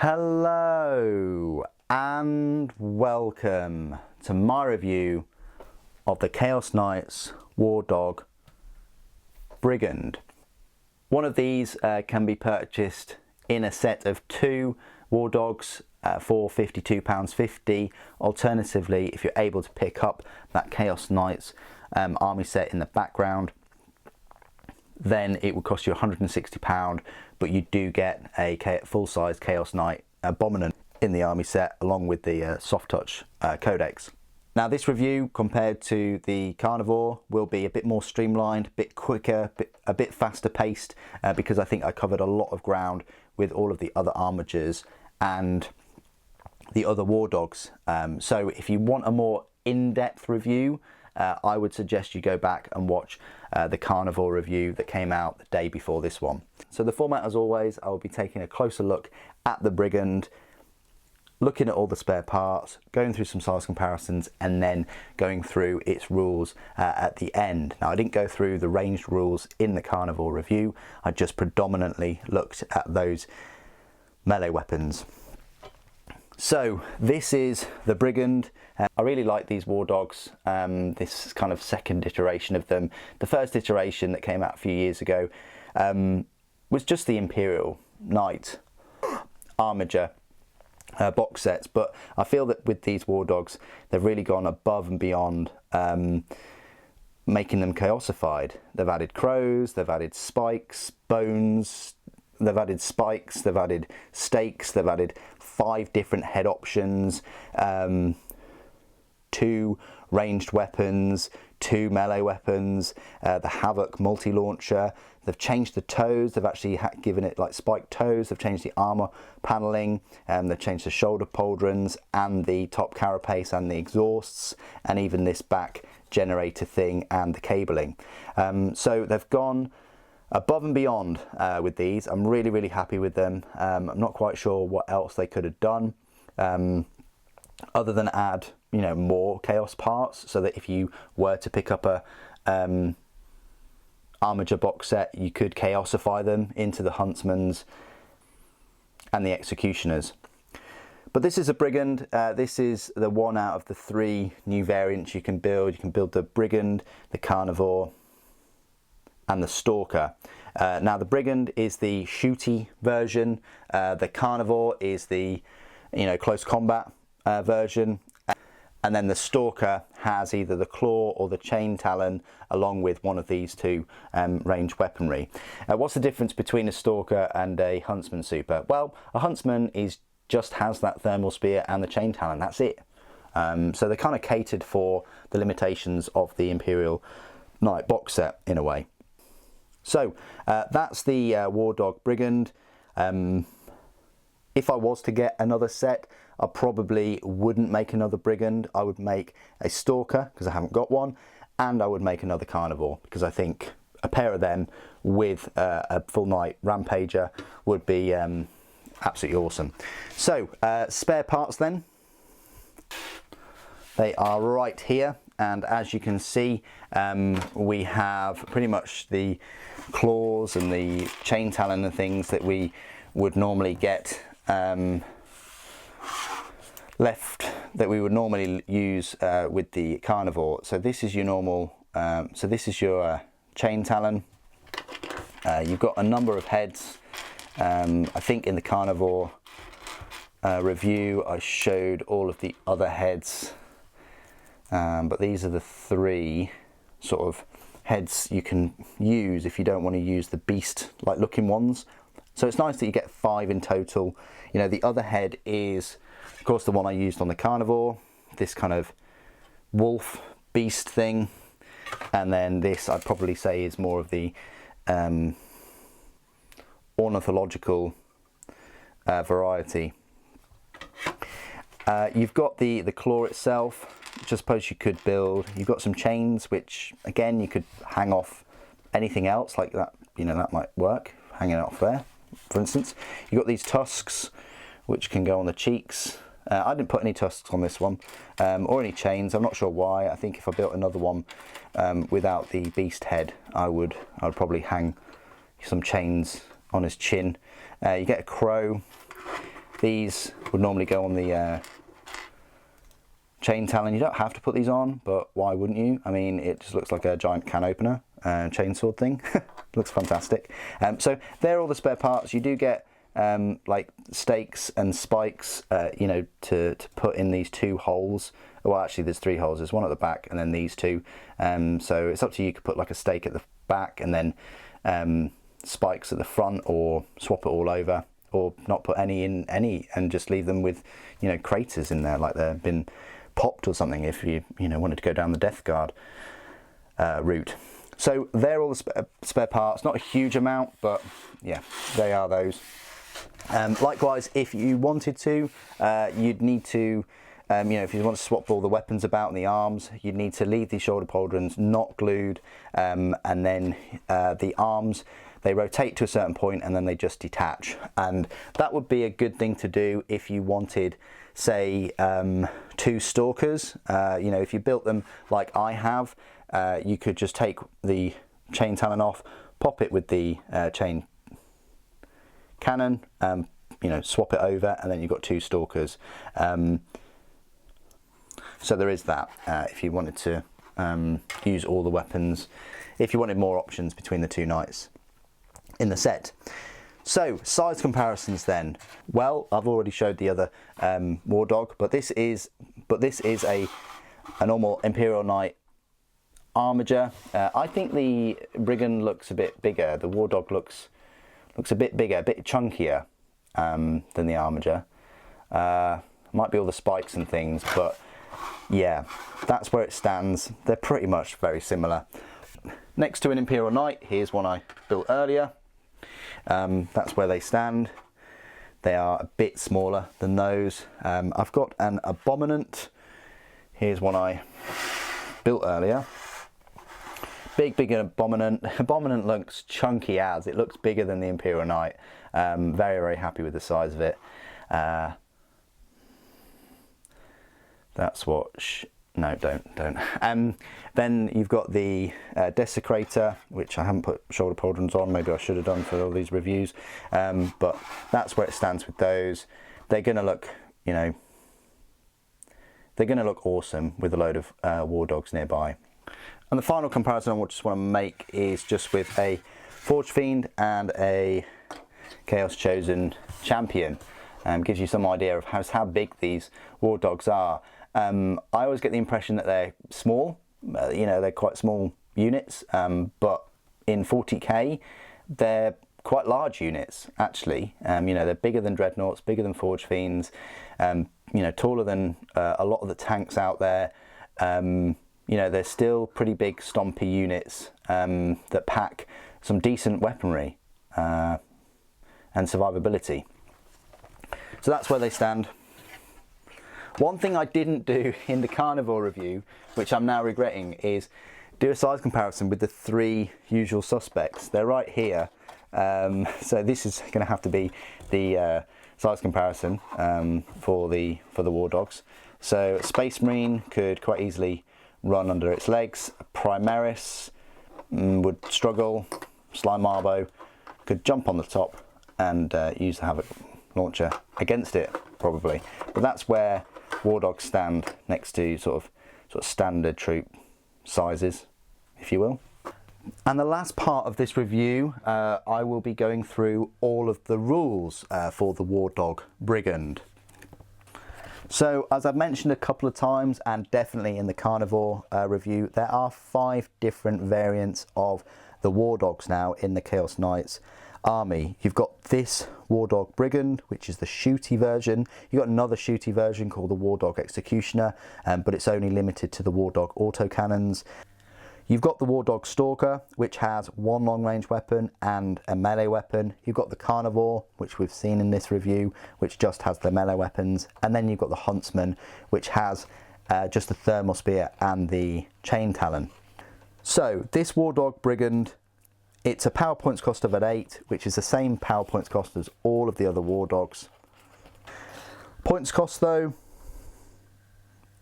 Hello and welcome to my review of the Chaos Knights War Dog Brigand. One of these can be purchased in a set of two War Dogs for £52.50. Alternatively, if you're able to pick up that Chaos Knights army set in the background, then it would cost you £160, but you do get a full-size Chaos Knight Abominant in the army set along with the soft touch codex. Now this review compared to the Carnivore will be a bit more streamlined, a bit quicker, a bit faster paced because I think I covered a lot of ground with all of the other armigers and the other War Dogs. So if you want a more in-depth review, I would suggest you go back and watch the Carnivore review that came out the day before this one. So the format, as always, I will be taking a closer look at the Brigand, looking at all the spare parts, going through some size comparisons, and then going through its rules at the end. Now I didn't go through the ranged rules in the Carnivore review, I just predominantly looked at those melee weapons. So this is the Brigand. I really like these War Dogs, this kind of second iteration of them. The first iteration that came out a few years ago was just the Imperial Knight Armiger box sets, but I feel that with these War Dogs they've really gone above and beyond making them chaosified. They've added crows, they've added spikes, bones, they've added spikes, they've added stakes, they've added 5 different head options, 2 ranged weapons, 2 melee weapons, the Havoc multi-launcher. They've changed the toes, they've actually given it like spiked toes, they've changed the armour panelling, they've changed the shoulder pauldrons and the top carapace and the exhausts, and even this back generator thing and the cabling. So they've gone above and beyond with these. I'm really happy with them. I'm not quite sure what else they could have done other than add, you know, more chaos parts, so that if you were to pick up a armiger box set, you could chaosify them into the huntsmans and the executioners. But this is a Brigand. This is the one out of the 3 new variants you can build. You can build the Brigand, the Carnivore and the Stalker. Now the Brigand is the shooty version, the Carnivore is the, you know, close combat version, and then the Stalker has either the claw or the chain talon along with one of these 2 ranged weaponry. What's the difference between a Stalker and a Huntsman Super? Well, a Huntsman just has that thermal spear and the chain talon, that's it. So they're kind of catered for the limitations of the Imperial Knight box set in a way. So that's the War Dog Brigand. If I was to get another set, I probably wouldn't make another Brigand. I would make a Stalker because I haven't got one, and I would make another Carnivore because I think a pair of them with a full Knight Rampager would be absolutely awesome. So spare parts then, they are right here, and as you can see we have pretty much the claws and the chain talon and things that we would normally get left, that we would normally use with the Carnivore. So this is your normal, so this is your chain talon. You've got a number of heads. I think in the Carnivore review I showed all of the other heads, but these are the 3 sort of heads you can use if you don't want to use the beast like looking ones. So it's nice that you get 5 in total. You know, the other head is of course the one I used on the Carnivore, this kind of wolf beast thing, and then this I'd probably say is more of the ornithological variety. You've got the claw itself, which I suppose you could build. You've got some chains, which again you could hang off anything else like that, you know, that might work, hanging off there for instance. You've got these tusks which can go on the cheeks. I didn't put any tusks on this one, or any chains. I'm not sure why. I think if I built another one without the beast head, I would probably hang some chains on his chin. You get a crow, These would normally go on the chain talon. You don't have to put these on, but why wouldn't you? I mean, it just looks like a giant can opener chainsaw thing. Looks fantastic. So they're all the spare parts. You do get like stakes and spikes, you know, to put in these 2 holes. Well, actually there's 3 holes. There's one at the back and then these 2. So it's up to you. You could put like a stake at the back and then spikes at the front, or swap it all over, or not put any in and just leave them with, you know, craters in there, like they've been popped or something, if you know, wanted to go down the Death Guard route. So they're all the spare parts. Not a huge amount, but yeah, they are those. Likewise, if you wanted to, you'd need to, you know, if you want to swap all the weapons about in the arms, you'd need to leave these shoulder pauldrons not glued, and then the arms, they rotate to a certain point and then they just detach. And that would be a good thing to do if you wanted, say, 2 stalkers. You know, if you built them like I have, you could just take the chain talon off, pop it with the chain cannon, you know, swap it over, and then you've got 2 stalkers. So there is that, if you wanted to use all the weapons, if you wanted more options between the 2 knights in the set. So size comparisons then. Well, I've already showed the other War Dog, but this is a normal Imperial Knight Armiger. I think the Brigand looks a bit bigger. The War Dog looks a bit bigger, a bit chunkier than the Armiger. Might be all the spikes and things, but yeah, that's where it stands. They're pretty much very similar. Next to an Imperial Knight, here's one I built earlier. That's where they stand. They are a bit smaller than those. I've got an Abominant. Here's one I built earlier. Big Abominant. Abominant looks chunky as. It looks bigger than the Imperial Knight. Very happy with the size of it. That's what... No, don't. Then you've got the Desecrator, which I haven't put shoulder pauldrons on. Maybe I should have done for all these reviews. But that's where it stands with those. They're going to look, you know, they're going to look awesome with a load of War Dogs nearby. And the final comparison I just want to make is just with a Forge Fiend and a Chaos Chosen Champion. Gives you some idea of how big these War Dogs are. I always get the impression that they're small, you know, they're quite small units, but in 40k they're quite large units actually. You know, they're bigger than Dreadnoughts, bigger than Forge Fiends, you know, taller than a lot of the tanks out there. You know, they're still pretty big stompy units that pack some decent weaponry and survivability. So that's where they stand. One thing I didn't do in the Carnivore review, which I'm now regretting, is do a size comparison with the 3 usual suspects. They're right here. So this is going to have to be the size comparison for the War Dogs. So Space Marine could quite easily run under its legs. Primaris would struggle. Slime Marbo could jump on the top and use the Havoc launcher against it, probably. But that's where War Dogs stand next to sort of standard troop sizes, if you will. And the last part of this review, I will be going through all of the rules for the War Dog Brigand. So, as I've mentioned a couple of times, and definitely in the Carnivore review, there are 5 different variants of the War Dogs now in the Chaos Knights army. You've got this War Dog Brigand, which is the shooty version. You've got another shooty version called the War Dog Executioner, but it's only limited to the War Dog autocannons. You've got the War Dog Stalker, which has 1 long-range weapon and a melee weapon. You've got the Carnivore, which we've seen in this review, which just has the melee weapons. And then you've got the Huntsman, which has just the thermal spear and the chain talon. So this War Dog Brigand, it's a power points cost of an 8, which is the same power points cost as all of the other War Dogs. Points cost though,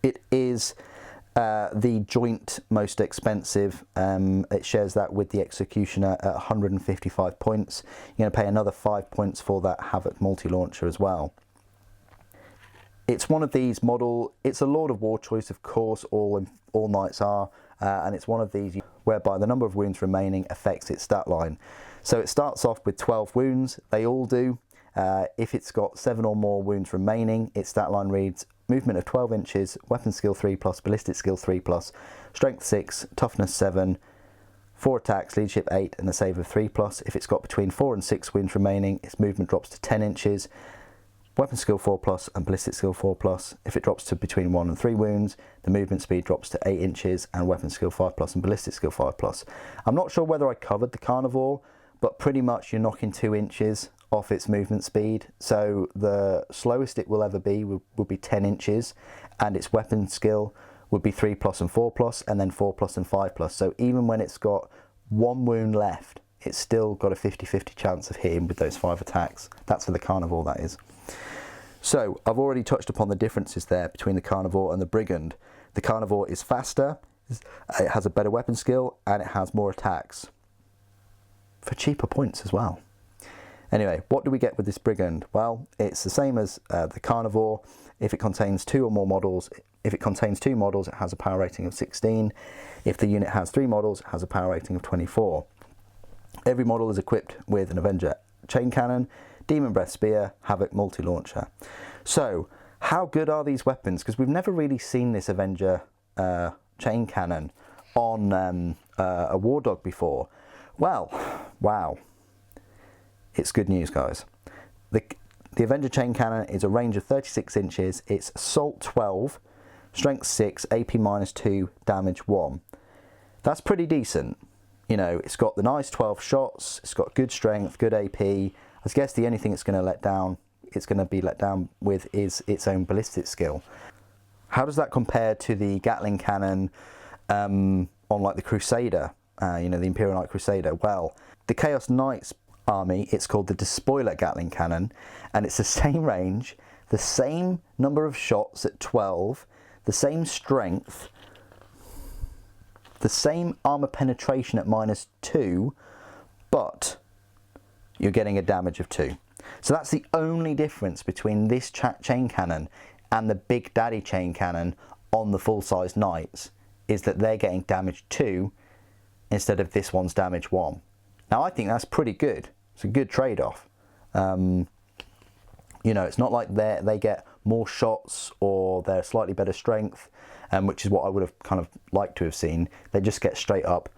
it is the joint most expensive. It shares that with the Executioner at 155 points. You're going to pay another 5 points for that Havoc multi-launcher as well. It's one of these it's a Lord of War choice, of course, all knights are, and it's one of these whereby the number of wounds remaining affects its stat line. So it starts off with 12 wounds, they all do. If it's got 7 or more wounds remaining, its stat line reads movement of 12 inches, weapon skill 3+, ballistic skill 3+, strength 6, toughness 7, 4 attacks, leadership 8, and a save of 3+. If it's got between 4 and 6 wounds remaining, its movement drops to 10 inches, weapon skill 4+, and ballistic skill 4+. If it drops to between 1 and 3 wounds, the movement speed drops to 8 inches, and weapon skill 5+, and ballistic skill 5+. I'm not sure whether I covered the carnivore, but pretty much you're knocking 2 inches off its movement speed. So the slowest it will ever be would be 10 inches, and its weapon skill would be 3+ and 4+, and then 4+ and 5+. So even when it's got 1 wound left, it's still got a 50-50 chance of hitting with those 5 attacks. That's for the carnivore, that is. So I've already touched upon the differences there between the carnivore and the brigand. The carnivore is faster, it has a better weapon skill, and it has more attacks for cheaper points as well. Anyway, what do we get with this brigand? Well, it's the same as the carnivore. If it contains 2 or more models, if it contains 2 models, it has a power rating of 16. If the unit has 3 models, it has a power rating of 24. Every model is equipped with an Avenger chain cannon, Demon Breath Spear, Havoc multi-launcher. So, how good are these weapons? Because we've never really seen this Avenger chain cannon on a War Dog before. Well, wow. It's good news, guys. The Avenger chain cannon is a range of 36 inches. It's assault 12, strength 6, AP -2, damage 1. That's pretty decent. You know, it's got the nice 12 shots, it's got good strength, good AP. I guess the only thing it's going to be let down with is its own ballistic skill. How does that compare to the Gatling Cannon on like the Crusader, you know, the Imperial Knight Crusader? Well, the Chaos Knights army, it's called the Despoiler Gatling Cannon, and it's the same range, the same number of shots at 12, the same strength, the same armor penetration at -2, but you're getting a damage of 2. So that's the only difference between this chain cannon and the Big Daddy chain cannon on the full-size knights, is that they're getting damage 2 instead of this one's damage 1. Now I think that's pretty good. It's a good trade-off. You know, it's not like they get more shots or they're slightly better strength, which is what I would have kind of liked to have seen. They just get straight up,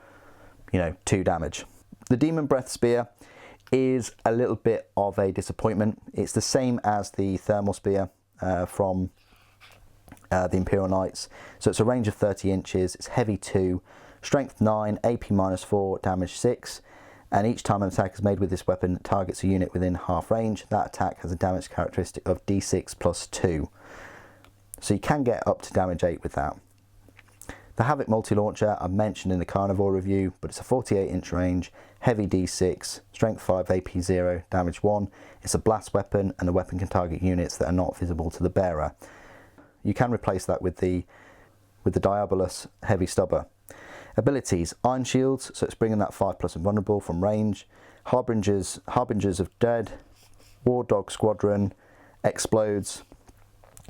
you know, 2 damage. The Demon Breath Spear is a little bit of a disappointment. It's the same as the Thermal Spear from the Imperial Knights. So it's a range of 30 inches, it's heavy 2, strength 9, AP -4, damage 6. And each time an attack is made with this weapon, it targets a unit within half range. That attack has a damage characteristic of D6 +2. So you can get up to damage 8 with that. The Havoc multi-launcher I mentioned in the Carnivore review, but it's a 48-inch range, heavy D6, strength 5, AP 0, damage 1. It's a blast weapon, and the weapon can target units that are not visible to the bearer. You can replace that with the Diabolus heavy stubber. Abilities: Iron Shields, so it's bringing that 5+ invulnerable from range. Harbingers of Dead, War Dog Squadron, Explodes,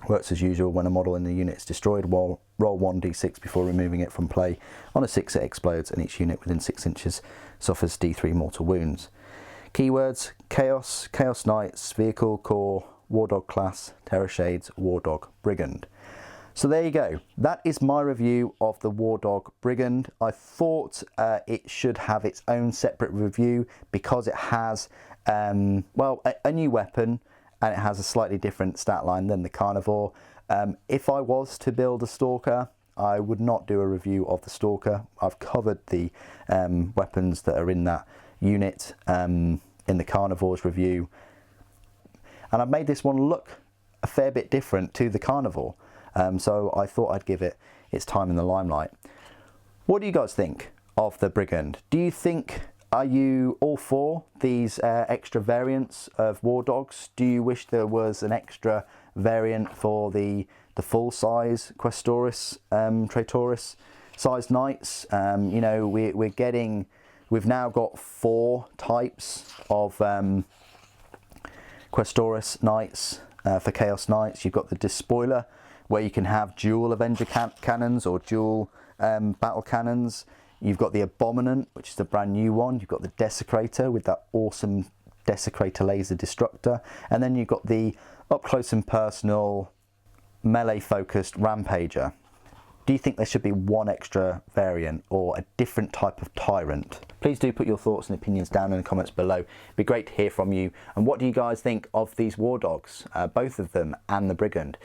works as usual when a model in the unit is destroyed. Roll 1d6 before removing it from play. On a 6 it explodes, and each unit within 6 inches suffers d3 mortal wounds. Keywords: Chaos, Chaos Knights, Vehicle, Core, War Dog Class, Terror Shades, War Dog, Brigand. So there you go. That is my review of the War Dog Brigand. I thought it should have its own separate review because it has, well, a new weapon, and it has a slightly different stat line than the Carnivore. If I was to build a Stalker, I would not do a review of the Stalker. I've covered the weapons that are in that unit in the Carnivore's review. And I've made this one look a fair bit different to the Carnivore. So I thought I'd give it its time in the limelight. What do you guys think of the Brigand? Do you think, are you all for these extra variants of War Dogs? Do you wish there was an extra variant for the full-size Questoris, Traitoris sized knights? You know, we've now got 4 types of Questoris knights. for Chaos Knights. You've got the Despoiler, where you can have dual Avenger cannons or dual battle cannons. You've got the Abominant, which is the brand new one. You've got the Desecrator with that awesome Desecrator laser destructor. And then you've got the up close and personal melee focused Rampager. Do you think there should be one extra variant or a different type of Tyrant? Please do put your thoughts and opinions down in the comments below. It'd be great to hear from you. And what do you guys think of these War Dogs, both of them and the Brigand?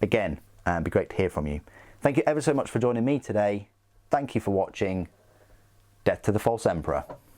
Again, it'd be great to hear from you. Thank you ever so much for joining me today. Thank you for watching. Death to the False Emperor.